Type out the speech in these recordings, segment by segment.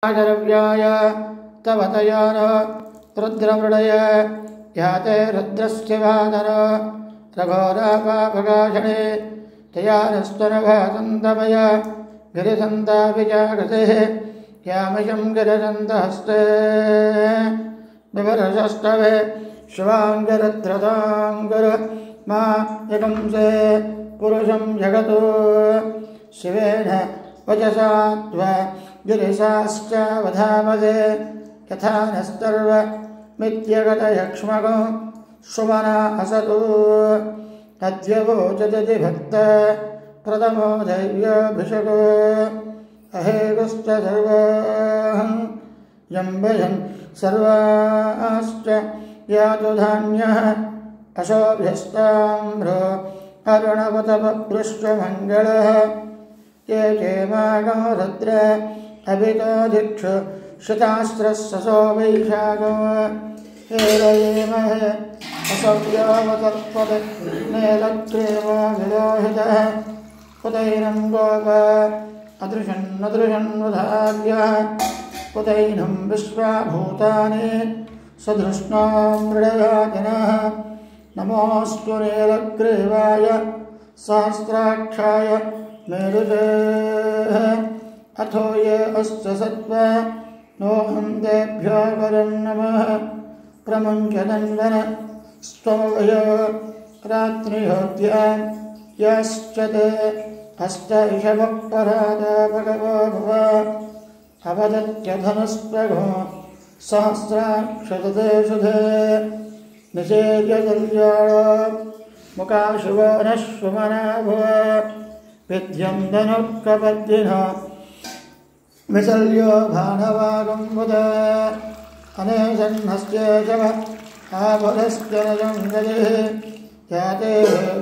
द्रव्याय तव तयानो रुद्रमृडय याते रुद्रस्य वादन रघोरापापकाशने तयानस्तनभासन्तमय गिरिसन्ताभिजागते यामशं गिरिसन्तहस्ते विवरशस्तवे शिवाङ्गरध्रताङ्गर मा यकंसे पुरुषं जगतो शिवेन वचसा त्वा गिरिशाश्च वधामहे यथा नस्तर्वमित्यगतयक्ष्मको सुमना असतो अद्यवोचति भक्त प्रथमो दैव्याभिषको अहेगश्च सर्वाहं यम्बयन् सर्वाश्च यातु धान्यः अशोभ्यस्ताम्रो अरुणवतपृष्ठमङ्गलः ये चेमागो रुद्र अभितोधिक्षु श्रुतास्त्रस्सो वैशाखो हेरयेमहे असव्यावतर्पते नेलक्रेमो विलोहितः कुतैनं गोप अदृशन्नदृशन्वधार्यः कुतैनं विश्वाभूतानि सधृष्णां मृडयातिनः नमोऽस्तु नीलग्रीवाय सहस्राक्षाय मेरुते अथो ये अस्य सत्त्वा नोऽहं तेभ्यो वरं नमः प्रमुञ्चनन्दन स्तोभय रात्रिहोद्या यश्च ते हस्त इषवक्परादा भगवो भव अवदत्यधनस्प्रभो सहस्राक्षते शुधे निषेव्यजल्याळो मुकाशुवो नः सुमना भव विद्यं धनुर्कपद्दिनः विसल्यो भाणवागं मुद अनेशन्नस्य शव आभरस्य नजं गजेः याते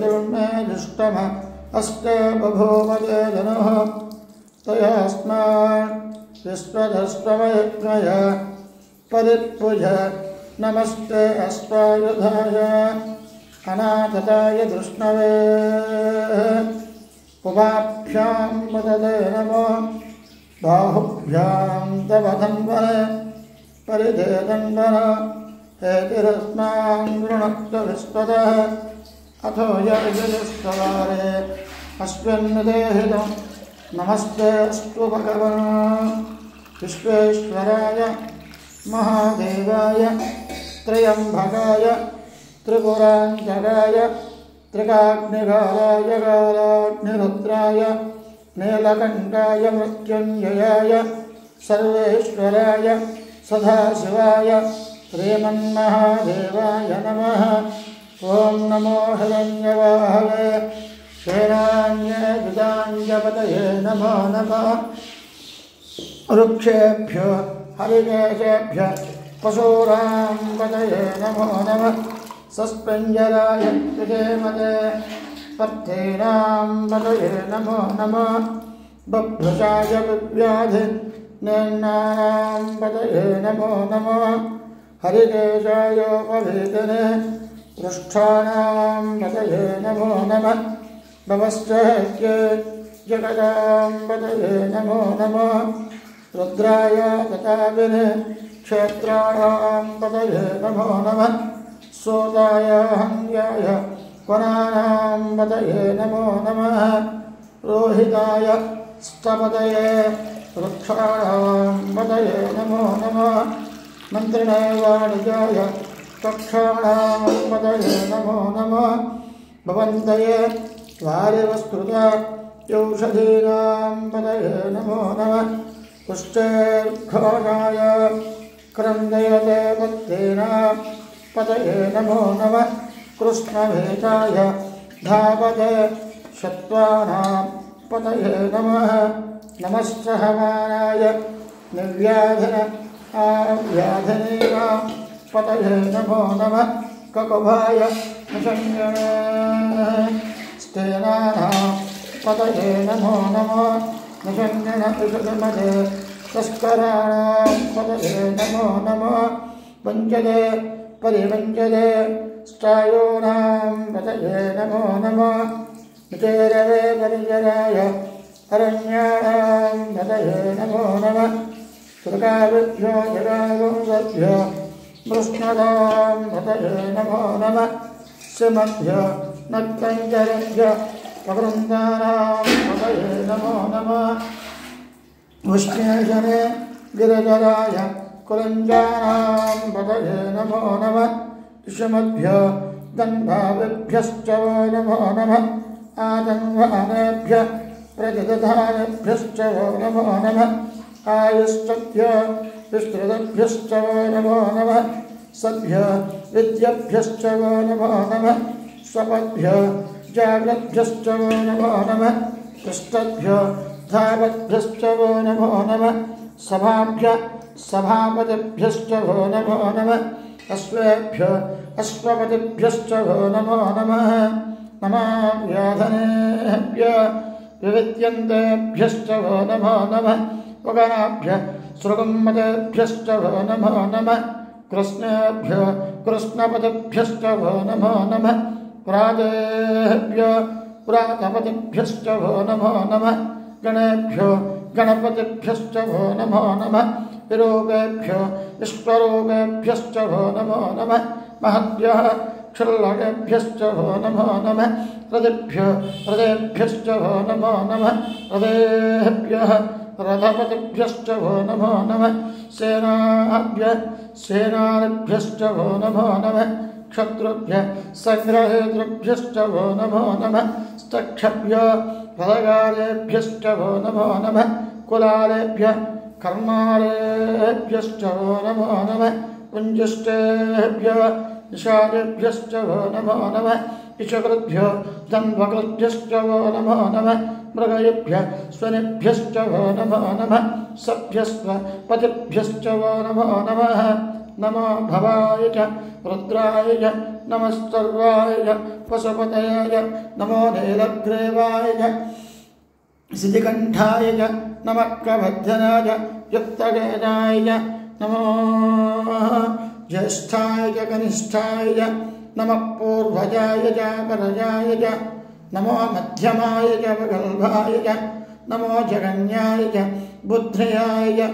दुर्मे दुष्टम अस्ते बभूवते धनुः तयास्मान् विश्वधस्त्वमयज्ञय परिपूज नमस्ते अस्त्वायुधाय अनाथताय धृष्णवे उभाभ्यां वदते नमो बाहुभ्यां तव धन्वने परिधेदन्वन हेतिरस्मां गृणक्तविस्पदः अथो यजस्तवारे अस्मिन्निदेहितं नमस्ते अस्तु भगवन् विश्वेश्वराय महादेवाय त्र्यम्बकाय त्रिपुरान्तकाय त्रिकाग्निकालाय कालाग्निरुद्राय नीलकण्ठाय मृत्युञ्जयाय सर्वेश्वराय सदाशिवाय श्रीमन्महादेवाय नमः। ॐ नमो हिरण्यवाहवे क्षेनान्यजुताञ्जपतये नमो नमः। वृक्षेभ्यो हरिकेशेभ्यः पशूनां पतये नमो नमः। सस्पेञ्जराय विधेमते पर्थीनां पतये नमो नमः। बभ्रुषाय विव्याधि नेन्नानां पतये नमो नमः। हरिकेशायोपभीतने पृष्ठानां पतये नमो नमः। भवश्चैक्ये जगदां पतये नमो नमः। रुद्राय तथाविने क्षेत्राणां पतये नमो नमः। सोताय हन्याय वनानां पतये नमो नमः। रोहिताय स्तपतये वृक्षाणां पतये नमो नमः। मन्त्रिणे वाणिजाय कक्षाणां पतये नमो नमः। भवन्तये वारिवस्कृता औषधीनां पतये नमो नमः। पुष्टेर्घोषाय क्रन्दयते पत्नीनां पतये नमो नमः। कृष्णभीताय धावते शत्वानां पतये नमः। नमस्सहमानाय निर्व्याधिन आव्याधिनीनां पतये नमो नमः। ककुभाय निषङ्गणे स्तेनानां पतये नमो नमः। निषङ्गण इषुमते तस्कराणां पतये नमो नमः। वञ्चते परिवञ्चते स्टायूनां पतये नमो नमः। विचेरवे परिचराय अरण्याणां पतये नमो नमः। सुरकाभ्यो जगागुंसभ्यो मृष्णदां भतये नमो नमः सिमभ्यो नक्तञ्जरेभ्यो प्रवृन्दानां भतये नमो नमः उष्णेशने गिरिजराय कुलञ्जानां भतये नमो नमः इषमभ्यो गन्धाविभ्यश्च वो नमो नमः आदन्वानेभ्यः प्रजदधानेभ्यश्च वो नमो नमः आयुष्टभ्यो विस्तृतभ्यश्च वो नमो नमः सभ्यो विद्यभ्यश्च वो नमो नमः स्वपद्भ्यो जाग्रद्भ्यश्च वो नमो नमः पृष्ठभ्यो धावद्भ्यश्च वो नमो नमः सभाभ्यः सभापतिभ्यश्च वो नमो नमः अश्वेभ्यो अश्वपतिभ्यश्च वो नमो नमः नमाव्याधनेभ्यो विविद्यन्तेभ्यश्च वो नमो नमः वगनाभ्यः सृगम्मतेभ्यश्च वो नमो नमः कृष्णेभ्यो कृष्णपतिभ्यश्च वो नमो नमः प्राजेभ्यो प्रातपतिभ्यश्च वो नमो नमः गणेभ्यो गणपतिभ्यश्च वो नमो नमः विरोगेभ्यो विश्वरोगेभ्यश्च वो नमो नमः महद्भ्यः क्षुल्लकेभ्यश्च वो नमो नमः हृदिभ्यो हृदेभ्यश्च वो नमो नमः हृदेभ्यः रथपतिभ्यश्च वो नमो नमः सेनाभ्यः सेनानिभ्यश्च वो नमो नमः क्षत्रुभ्यः सङ्ग्रहेतृभ्यश्च वो नमो नमः स्तक्षभ्यो रथगारेभ्यश्च वो नमो नमः कुलालेभ्यः कर्मालेभ्यश्च वो नमो नमः पुञ्जिष्टेभ्यो निषादेभ्यश्च वो नमो नमः इषकृभ्यो दन्वकृभ्यश्च वो नमो नमः मृगयेभ्यः स्वनिभ्यश्च वो नमो नमः सभ्यस्व पतिभ्यश्च वो नमो नमः नमो भवाय च रुद्राय च नमस्तर्वाय च पशुपतये च नमो नीलग्रीवाय च सिद्धिकण्ठाय च नमः कवध्वनाय च युक्तगेदाय च नमो ज्येष्ठाय च कनिष्ठाय च नमः पूर्वजाय च परजाय च नमो मध्यमाय च वगल्भाय च नमो जगन्याय च बुद्ध्याय च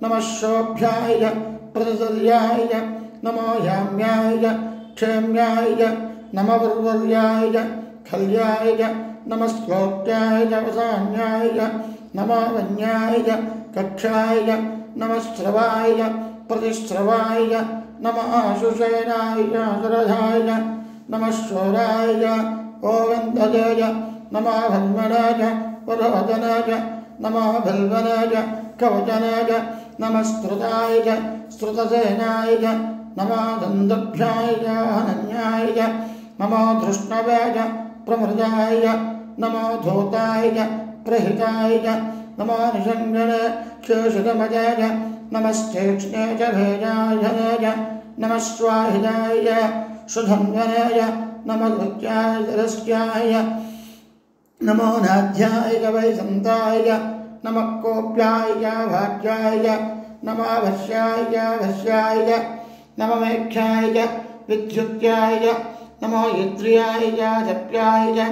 नमः शोभ्याय च प्रतुर्याय च नमो याम्याय च क्षेम्याय च नमः वर्वर्याय च खल्याय च नमः श्लोक्याय च वसान्याय च नमो वन्याय च कक्षाय च नमः श्रवाय च प्रतिश्रवाय च नमः आशुषेनाय च सुरधाय च नमः शोराय च ओगन्धये च नमः भल्मनाय च वरोधनाय च नमः भल्वनाय च कवचनाय च नमः स्तुताय च स्तुतसेनाय च नमः दन्तभ्याय च हनन्याय च नमो धृष्णवे च प्रमृजाय च नमो धूताय च प्रहिताय च नमो निषङ्गणे शेषगमजाय च नमश्चेक्ष्णे च भेजाय च नमः स्वाहिजाय च सुधन्वने च नमः कृत्याय रस्याय नमो नाध्याय च वैसन्ताय च नमः कोप्याय च भाग्याय च नमः भस्याय च भस्याय च नमः मेघ्याय च विद्युत्याय च नमो यत्र्याय च जप्याय च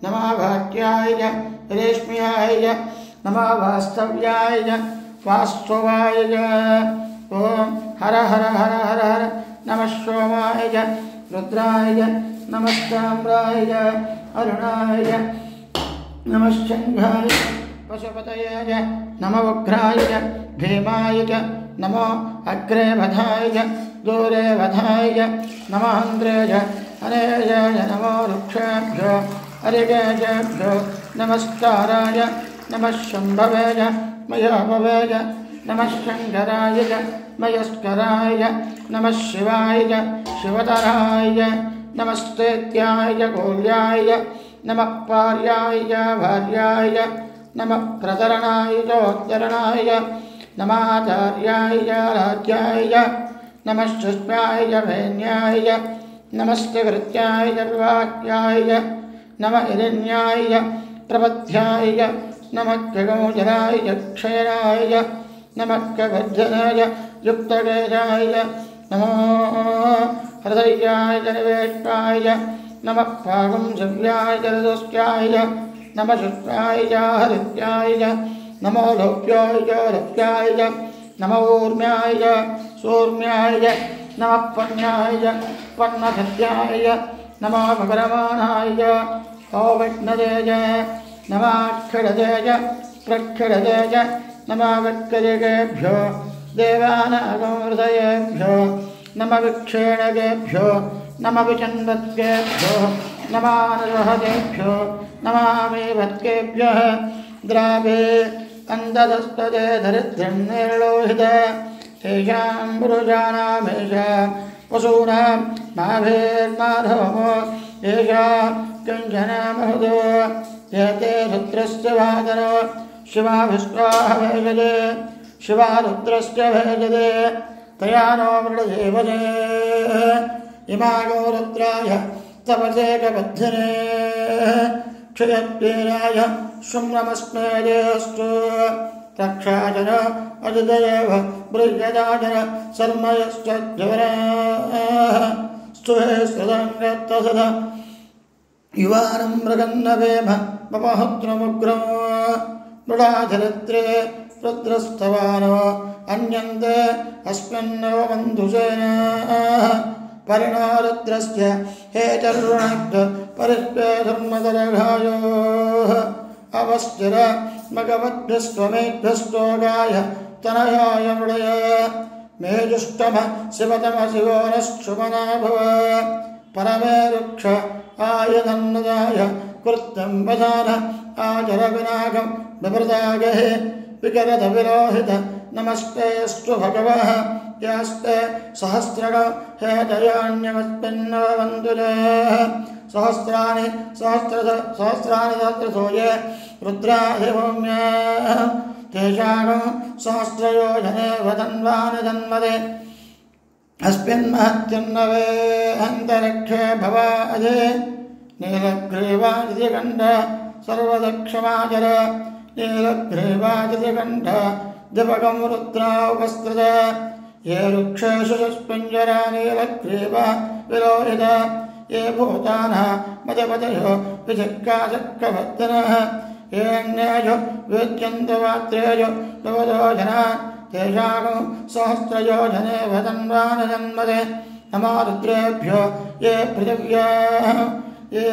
नमः भाग्याय च रेश्म्याय च नमः वास्तव्याय च वास्तवाय च ॐ हर हर हर हर हर नमः सोमाय च रुद्राय च नमस्ताम्राय च अरुणाय च नमः शङ्घाय च पशुपतये च नमः उग्राय च भीमाय च नमो अग्रे वधाय च दूरे वधाय च नमः इन्द्रे च हरेय च नमो वृक्षेभ्यो हरिकेशेभ्यो नमस्काराय नमः शम्भवे च मयाभवे च नमः शङ्कराय च मयस्कराय च नमः शिवाय च शिवतराय च नमस्तेत्याय च गौर्याय च नमः पार्याय च भार्याय च नमः प्रतरणाय चोत्तरणाय च नमाचार्याय च राज्याय च नमः शुष्माय च भैन्याय च नमस्ते कृत्याय च वाक्याय च नमः हिरण्याय च प्रपथ्याय च नमः खगोजनाय च क्षयणाय च नमः कवध्वनाय च युक्तगेदाय च नमो हृदयाय च निवेष्टाय च नमः पागुंसव्याय च रजस्याय च नमः शुष्माय च हरित्याय च नमो लोप्याय च रप्याय च नमो ऊर्म्याय सूर्म्याय नमः पन्याय पन्नसत्याय नमो मकरमाणाय ओविष्णदेय नमः क्षिरदेय प्रक्षिरदेय नमः वक्करिकेभ्यो देवानागमहृदयेभ्यो नमः विक्षेणकेभ्यो नमः विचन्वत्केभ्यो नमः अनुरहतेभ्यो नमामि वत्केभ्यः द्रावे अन्तदस्तदे दरिद्रं निर्लोहित तेषां पुरुषाणामेष पशूनां नाभेर्माधवमो एषा किञ्चन महुदो यते रुद्रस्य वादनो शिवाभिस्वाह भेजते शिवा रुद्रस्य भेजते तया नो मृडदेवते इमागो रुद्राय तपसेकबद्धिने क्षयत्वीराय शुम्नमस्मेदेऽस्तु रक्षाजन अजितदेव बृहदाजन शर्मयश्च ज्वराः स्तुहे सदङ्गत्तसद युवानं मृगन्नवेम मपहुत्रमुग्रं मृडाधरित्रे रुद्रस्तवानो अन्यन्ते अस्मिन्नवबन्धुसेन परिणो रुद्रस्य हेतर्वणग्ध परिष्पे धर्मदरघायोः अवस्थिर मगवद्भ्यस्त्वमेभ्यस्तोगाय तनयाय मृडय मेजुष्टम शिवतम शिवो नश्चुमना भव परमे रुक्ष आयदन्नदाय कृत्यं वदान आचरविनागं बिभृतागहे विकरद विरोहित नमस्तेऽस्तु भगवः यास्ते सहस्रगो हेतयान्यमस्मिन्नवबन्धुरे सहस्राणि सहस्रशो ये रुद्राधिभूम्या तेषां सहस्रयोजने वदन्वानि जन्मदे अस्मिन्महत्यन्नवे अन्तरिक्षे भवाजे नीलग्रीवादिकण्ठ सर्वदक्षमाचर नीलग्रीवादिकण्ठ दिवगं रुद्रावस्त्रज ये वृक्षेषु सुस्पिञ्जरा नीलग्रीवा विलोहित ये भूतानः मदपतयो विचिक्काचक्रवर्तिनः ये अन्येषु विद्यन्तवात्रेषु भवतो जनाः तेषां सहस्रयोजने वदन्वान् जन्मदे नमो रुद्रेभ्यो ये पृथिव्याः ये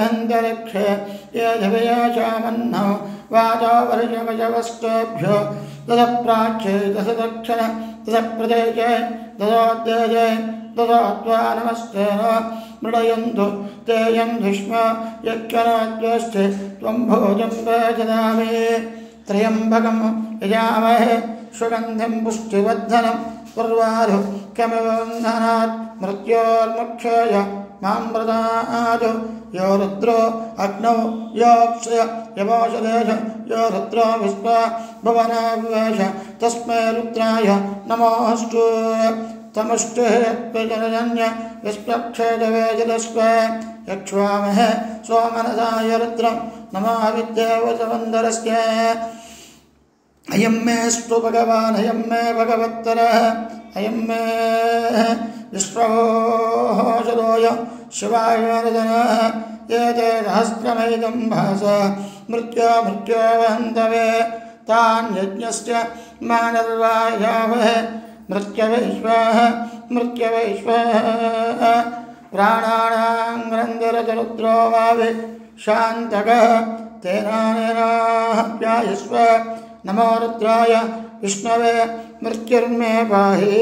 अन्तरिक्षे ये दिव्या चामन्नो वाचो वर्षमजवस्तेभ्यो दशप्राच्ये दशदक्षिण दशप्रदेशे दशोद्देशे दशोत्वा नमस्तेन मृडयन्तु ते यन्धुष्म यज्ञनाद्वेष्टे त्वं भोजं वेजदामि त्र्यम्बकं यजामहे सुगन्धिं पुष्टिवर्धनं उर्वारुः कमिव बन्धनात् मृत्योर्मुक्षय मां प्रदातु यो रुद्रो अग्नौ योऽप्सय यमोषधेश यो रुद्रो विश्वा भुवनावेश तस्मै रुद्राय नमोऽस्तु तमुष्टिः यत्प्रजनजन्य विश्वक्षेदवेजदस्व यक्ष्वामहे सोमनसाय रुद्रं नमः विद्यावसवन्दरस्य अयं मेऽस्तु भगवान् अयं मे भगवत्तरः अयं मे विश्वोषधोय शिवाय नरदनः एते सहस्रमेदं भासा मृत्योवहन्तवे तान् यज्ञस्य मानर्वायावहे मृत्यवैश्वः प्राणानां ग्रन्थिरतरुद्रो वावि शान्तकः तेनानेनाप्यायस्व नमो रुद्राय विष्णवे मृत्युर्मे पाहि।